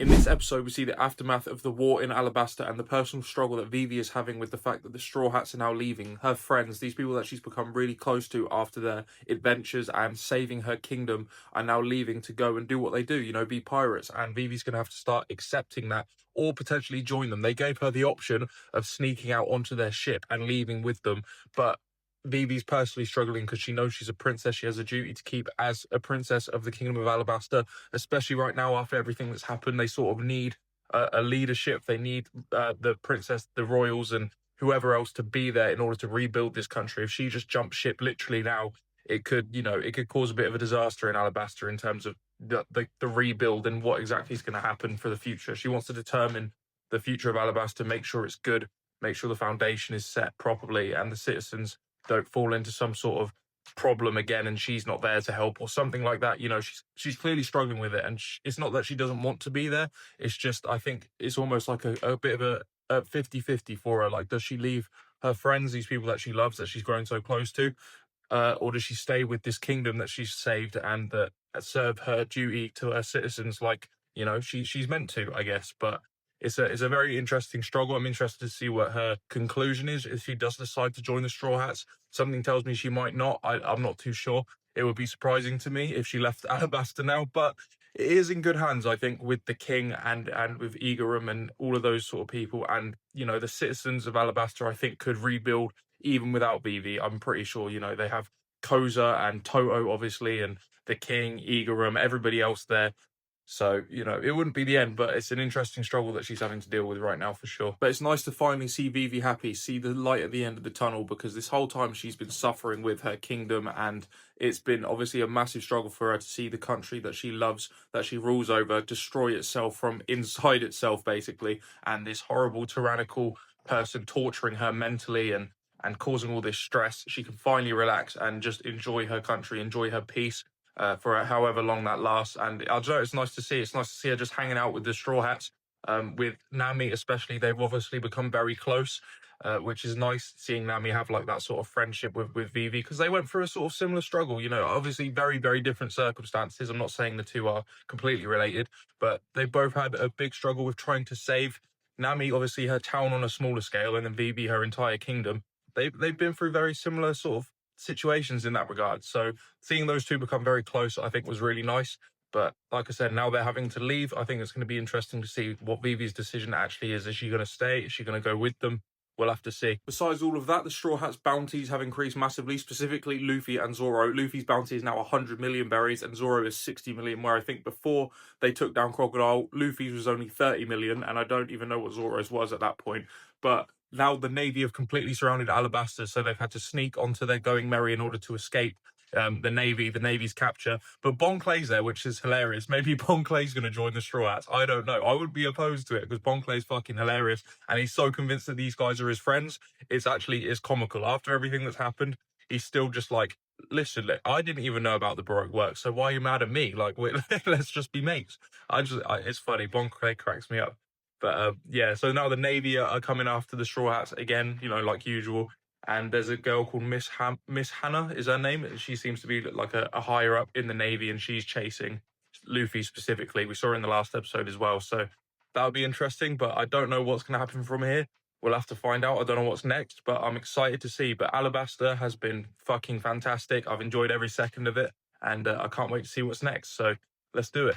In this episode, we see the aftermath of the war in Alabasta and the personal struggle that Vivi is having with the fact that the Straw Hats are now leaving. Her friends, these people that she's become really close to after their adventures and saving her kingdom, are now leaving to go and do what they do, be pirates. And Vivi's going to have to start accepting that or potentially join them. They gave her the option of sneaking out onto their ship and leaving with them, but Vivi's personally struggling because she knows she's a princess. She has a duty to keep as a princess of the Kingdom of Alabasta, especially right now after everything that's happened. They sort of need a leadership. They need the princess, the royals, and whoever else to be there in order to rebuild this country. If she just jumps ship literally now, it could cause a bit of a disaster in Alabasta in terms of the rebuild and what exactly is going to happen for the future. She wants to determine the future of Alabasta, make sure it's good, make sure the foundation is set properly, and the citizens don't fall into some sort of problem again and she's not there to help or something like that. She's clearly struggling with it, and it's not that she doesn't want to be there. It's just, I think it's almost like a bit of a 50-50 for her. Like, does she leave her friends, these people that she loves, that she's grown so close to, or does she stay with this kingdom that she's saved and that serve her duty to her citizens like she's meant to, I guess. But it's a very interesting struggle. I'm interested to see what her conclusion is if she does decide to join the Straw Hats. Something tells me she might not. I'm not too sure. It would be surprising to me if she left Alabasta now, but it is in good hands, I think, with the king and with Igarum and all of those sort of people. And the citizens of Alabasta, I think, could rebuild even without Vivi. I'm pretty sure. They have Koza and Toto, obviously, and the king, Igarum, everybody else there. So, it wouldn't be the end, but it's an interesting struggle that she's having to deal with right now for sure. But it's nice to finally see Vivi happy, see the light at the end of the tunnel, because this whole time she's been suffering with her kingdom, and it's been obviously a massive struggle for her to see the country that she loves, that she rules over, destroy itself from inside itself, basically, and this horrible tyrannical person torturing her mentally and causing all this stress. She can finally relax and just enjoy her country, enjoy her peace, for however long that lasts. And I don't know, it's nice to see. It's nice to see her just hanging out with the Straw Hats. With Nami especially, they've obviously become very close, which is nice seeing Nami have like that sort of friendship with Vivi, because they went through a sort of similar struggle, obviously very, very different circumstances. I'm not saying the two are completely related, but they both had a big struggle with trying to save Nami, obviously her town on a smaller scale, and then Vivi, her entire kingdom. They've been through very similar sort of situations in that regard. So seeing those two become very close, I think, was really nice. But like I said, now they're having to leave. I think it's going to be interesting to see what Vivi's decision actually is. Is she going to stay? Is she going to go with them? We'll have to see. Besides all of that, the Straw Hats' bounties have increased massively, specifically Luffy and Zoro. Luffy's bounty is now 100 million berries and Zoro is 60 million, where I think before they took down Crocodile, Luffy's was only 30 million, and I don't even know what Zoro's was at that point. But now the Navy have completely surrounded Alabasta, so they've had to sneak onto their Going Merry in order to escape the Navy's capture. But Bon Clay's there, which is hilarious. Maybe Bon Clay's going to join the Straw Hats. I don't know. I would be opposed to it because Bon Clay's fucking hilarious, and he's so convinced that these guys are his friends. It's comical. After everything that's happened, he's still just like, listen, I didn't even know about the Baroque work, so why are you mad at me? Like, let's just be mates. It's funny. Bon Clay cracks me up. But yeah, so now the Navy are coming after the Straw Hats again, like usual. And there's a girl called Miss Hannah is her name. She seems to be like a higher up in the Navy, and she's chasing Luffy specifically. We saw her in the last episode as well. So that would be interesting, but I don't know what's going to happen from here. We'll have to find out. I don't know what's next, but I'm excited to see. But Alabasta has been fucking fantastic. I've enjoyed every second of it, and I can't wait to see what's next. So let's do it.